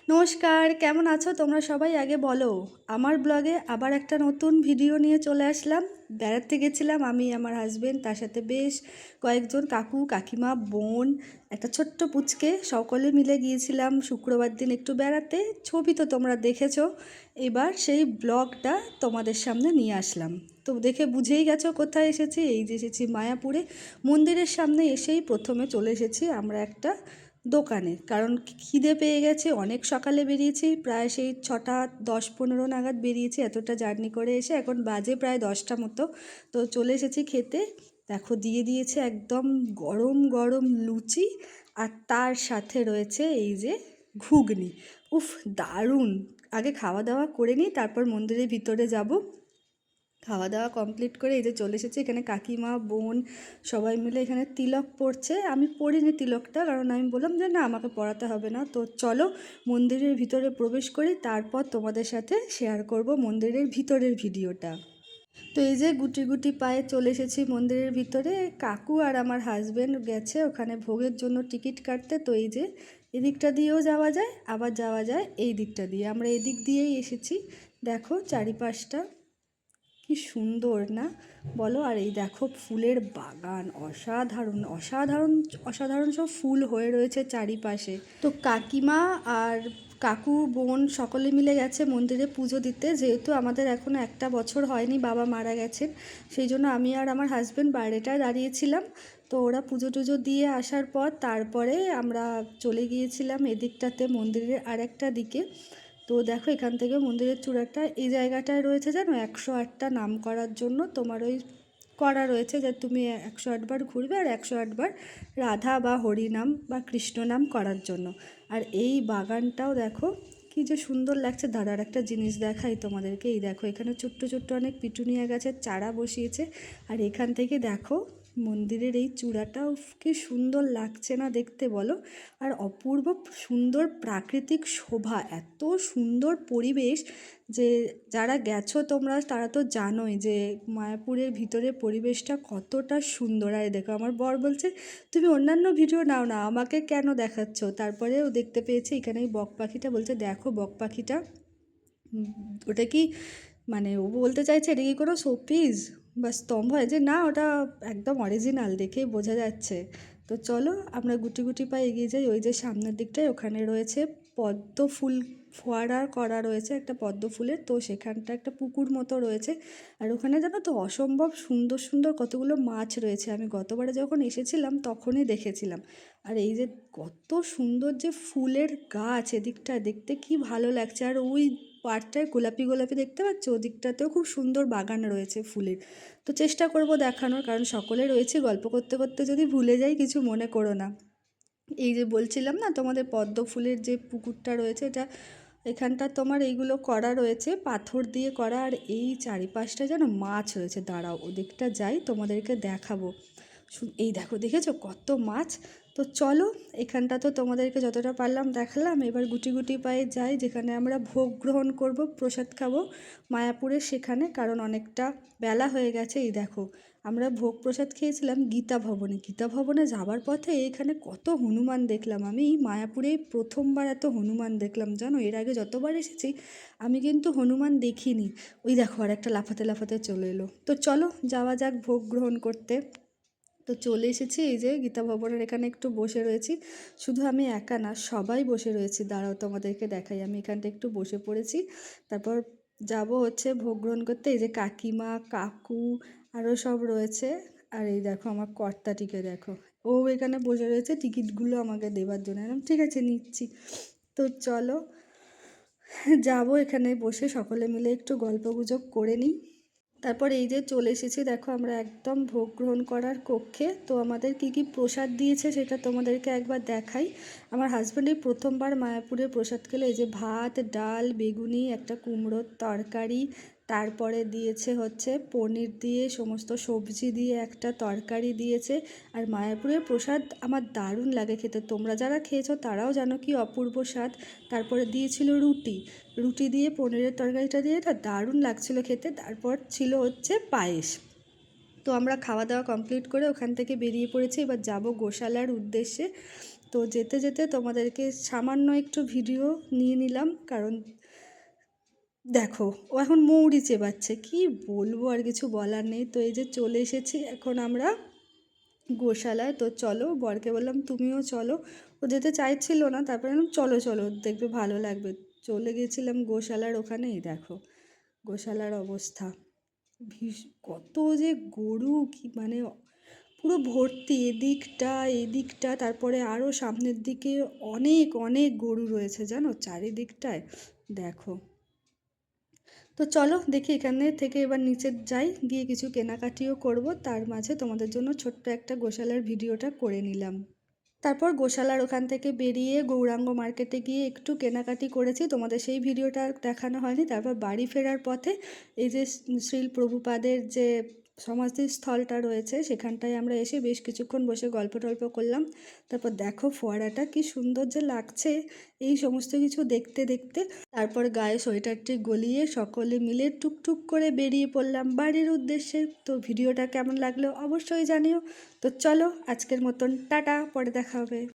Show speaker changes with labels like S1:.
S1: নমস্কার, কেমন আছো তোমরা সবাই? আগে বলো। আমার ব্লগে আবার একটা নতুন ভিডিও নিয়ে চলে আসলাম। বেড়াতে গেছিলাম আমি, আমার হাজবেন্ড, তার সাথে বেশ কয়েকজন কাকু কাকিমা বোন, একটা ছোট্ট পুচকে, সকলে মিলে গিয়েছিলাম শুক্রবার দিন একটু বেড়াতে। ছবি তো তোমরা দেখেছো। এবার সেই ব্লগটা তোমাদের সামনে নিয়ে আসলাম। তো দেখে বুঝেই গেছো কোথায় এসেছি। এই যে এসেছি মায়াপুরে। মন্দিরের সামনে এসেই প্রথমে চলে এসেছি আমরা একটা দোকানে, কারণ খিদে পেয়ে গেছে। অনেক সকালে বেরিয়েছি, প্রায় সেই 6:10-15 নাগাদ বেরিয়েছি, এতটা জার্নি করে এসে এখন বাজে প্রায় 10টা মতো। তো চলে এসেছি খেতে। দেখো দিয়ে দিয়েছে একদম গরম গরম লুচি, আর তার সাথে রয়েছে এই যে ঘুগনি। উফ, দারুণ! আগে খাওয়া দাওয়া করে নিই, তারপর মন্দিরের ভিতরে যাব। খাওয়া দাওয়া কমপ্লিট করে এই যে চলে এসেছি এখানে। কাকিমা বোন সবাই মিলে এখানে তিলক পড়ছে। আমি পড়িনি তিলকটা, কারণ আমি বললাম যে না, আমাকে পড়াতে হবে না। তো চলো মন্দিরের ভিতরে প্রবেশ করি, তারপর তোমাদের সাথে শেয়ার করব মন্দিরের ভিতরের ভিডিওটা। তো এই যে গুটি গুটি পায়ে চলে এসেছি মন্দিরের ভিতরে। কাকু আর আমার হাজবেন্ড গেছে ওখানে ভোগের জন্য টিকিট কাটতে। তো এই যে এদিকটা দিয়েও যাওয়া যায়, আবার যাওয়া যায় এই দিকটা দিয়ে। আমরা এদিক দিয়েই এসেছি। দেখো চারিপাশটা কি সুন্দর না, বলো? আর এই দেখো ফুলের বাগান, অসাধারণ অসাধারণ অসাধারণ সব ফুল হয়ে রয়েছে চারিপাশে। তো কাকিমা আর কাকু বোন সকলে মিলে গেছে মন্দিরে পুজো দিতে। যেহেতু আমাদের এখনও একটা বছর হয়নি, বাবা মারা গেছেন, সেই জন্য আমি আর আমার হাজব্যান্ড বাইরেটায় দাঁড়িয়েছিলাম। তো ওরা পুজো টুজো দিয়ে আসার পর তারপরে আমরা চলে গিয়েছিলাম এদিকটাতে মন্দিরের আরেকটা দিকে। তো দেখো এখান থেকে মন্দিরের চূড়াটা এই জায়গাটায় রয়েছে, জানো, 108টা নাম করার জন্য তোমার ওই করা রয়েছে যে তুমি 108বার ঘুরবে, আর 108বার রাধা বা হরি নাম বা কৃষ্ণ নাম করার জন্য। আর এই বাগানটাও দেখো কি যে সুন্দর লাগছে। দাদার একটা জিনিস দেখাই তোমাদেরকে। এই দেখো এখানে ছোট্ট ছোট্ট অনেক পিটুনিয়া গাছের চারা বসিয়েছে। আর এখান থেকে দেখো মন্দিরের এই চূড়াটা, উফ কি সুন্দর লাগছে না দেখতে, বলো? আর অপূর্ব সুন্দর প্রাকৃতিক শোভা, এত সুন্দর পরিবেশ যে যারা গেছো তোমরা তারা তো জানোই যে মায়াপুরের ভিতরে পরিবেশটা কতটা সুন্দর। আর দেখো আমার বর বলছে তুমি অন্যান্য ভিডিও নাও না, আমাকে কেন দেখাচ্ছ? তারপরে ও দেখতে পেয়েছে এখানে এই বক পাখিটা, বলছে দেখো বক পাখিটা। উম, ওটা কি, মানে ও বলতে চাইছে এটা কি কোনো শোপিস বা স্তম্ভ? হয় যে না, ওটা একদম অরিজিনাল, দেখেই বোঝা যাচ্ছে। তো চলো আমরা গুটি গুটি পায়ে এগিয়ে যাই। ওই যে সামনের দিকটায় ওখানে রয়েছে পদ্ম ফুল ফোয়ারা করা রয়েছে একটা পদ্ম ফুলের। তো সেখানটা একটা পুকুর মতো রয়েছে। আর ওখানে জানো তো অসম্ভব সুন্দর সুন্দর কতগুলো মাছ রয়েছে। আমি গতবারে যখন এসেছিলাম তখনই দেখেছিলাম। আর এই যে কত সুন্দর যে ফুলের গাছ, এদিকটা দেখতে কি ভালো লাগছে। আর ওই পাড়টায় গোলাপি গোলাপি দেখতে পাচ্ছ, ওদিকটাতেও খুব সুন্দর বাগান রয়েছে ফুলের। তো চেষ্টা করব দেখানোর, কারণ সকলে রয়েছে, গল্প করতে করতে যদি ভুলে যাই কিছু মনে করো না। এই যে বলছিলাম না তোমাদের পদ্ম ফুলের যে পুকুরটা রয়েছে, এটা এখানটা তোমার এইগুলো করা রয়েছে পাথর দিয়ে করা। আর এই চারিপাশটা যেন মাছ রয়েছে। দাঁড়াও ওদিকটা যাই, তোমাদেরকে দেখাবো। এই দেখো দেখেছো কত মাছ। তো চলো এখানটা তো তোমাদেরকে যতটা পারলাম দেখালাম। এবার গুটি গুটি পায়ে যাই যেখানে আমরা ভোগ গ্রহণ করব, প্রসাদ খাবো মায়াপুরের সেখানে, কারণ অনেকটা বেলা হয়ে গেছে। এই দেখো আমরা ভোগ প্রসাদ খেয়েছিলাম গীতা ভবনে। গীতা ভবনে যাবার পথে এখানে কত হনুমান দেখলাম। আমি মায়াপুরে প্রথমবার এত হনুমান দেখলাম, জানো? এর আগে যতবার এসেছি আমি কিন্তু হনুমান দেখিনি। ওই দেখো আর একটা লাফাতে লাফাতে চলে এলো। তো চলো যাওয়া যাক ভোগ গ্রহণ করতে। তো চলে এসেছি এই যে গীতা ভবনের এখানে, একটু বসে রয়েছি। শুধু আমি একা না, সবাই বসে রয়েছি। দাঁড়াও তোমাদেরকে দেখাই, আমি এখানটা একটু বসে পড়েছি। তারপর যাব হচ্ছে ভোগ গ্রহণ করতে। এই যে কাকিমা কাকু আরও সব রয়েছে। আর এই দেখো আমার কর্তাটিকে দেখো, ও এখানে বসে রয়েছে টিকিটগুলো আমাকে দেবার জন্য। ঠিক আছে নিচ্ছি। তো চলো যাবো, এখানে বসে সকলে মিলে একটু গল্পগুজব করে নিই। তারপর এই যে চলে এসেছি, দেখো আমরা একদম ভোগ গ্রহণ করার কক্ষে। তো আমাদের কি কি প্রসাদ দিয়েছে সেটা তোমাদেরকে একবার দেখাই। আমার হাজব্যান্ড এই প্রথমবার মায়াপুরে প্রসাদ খেলো। এই যে ভাত ডাল বেগুনি, একটা কুমড়োর তরকারি, তারপরে দিয়েছে হচ্ছে পনির দিয়ে সমস্ত সবজি দিয়ে একটা তরকারি দিয়েছে। আর মায়াপুরের প্রসাদ আমার দারুণ লাগে খেতে, তোমরা যারা খেয়েছো তারাও জানো কি অপূর্ব স্বাদ। তারপরে দিয়েছিল রুটি, রুটি দিয়ে পনিরের তরকারিটা দিয়ে এটা দারুণ লাগছিলো খেতে। তারপর ছিল হচ্ছে পায়েস। তো আমরা খাওয়া দাওয়া কমপ্লিট করে ওখান থেকে বেরিয়ে পড়েছি, এবার যাব গোশালার উদ্দেশ্যে। তো তো যেতে যেতে তোমাদেরকে সামান্য একটু ভিডিও নিয়ে নিলাম, কারণ দেখো ও এখন মৌরি চেবাচ্ছে, কি বলবো, আর কিছু বলার নেই। তো এই যে চলে এসেছি এখন আমরা গোশালায়। তো চলো, বরকে বললাম তুমিও চলো, ও যেতে চাইছিল না, তারপরে বললাম চলো চলো দেখবে ভালো লাগবে। চলে গেছিলাম গোশালার ওখানেই, দেখো গোশালার অবস্থা কত যে গরু, কি মানে পুরো ভর্তি, এদিকটা এদিকটা, তারপরে আরও সামনের দিকে অনেক অনেক গরু রয়েছে জানো চারিদিকটায়, দেখো। তো চলো দেখি এখানে থেকে এবার নিচে যাই, গিয়ে কিছু কেনাকাটিও করব, তার মাঝে তোমাদের জন্য ছোট্ট একটা গোশালার ভিডিওটা করে নিলাম। তারপর গোশালার ওখান থেকে বেরিয়ে গৌরাঙ্গ মার্কেটে গিয়ে একটু কেনাকাটি করেছি, তোমাদের সেই ভিডিওটা আর দেখানো হয়নি। তারপর বাড়ি ফেরার পথে এই যে শ্রীল প্রভুপাদের যে সমাধিস্থলটা রয়েছে সেখানটায় আমরা এসে বেশ কিছুক্ষণ বসে গল্প টল্প করলাম। তারপর দেখো ফোয়ারাটা কি সুন্দর যে লাগছে এই সমস্ত কিছু দেখতে দেখতে। তারপর গায়ে সোয়েটারটি গলিয়ে সকলে মিলে টুকটুক করে বেরিয়ে পড়লাম বাড়ির উদ্দেশ্যে। তো ভিডিওটা কেমন লাগলো অবশ্যই জানিও। তো চলো আজকের মতন টাটা, পরে দেখা হবে।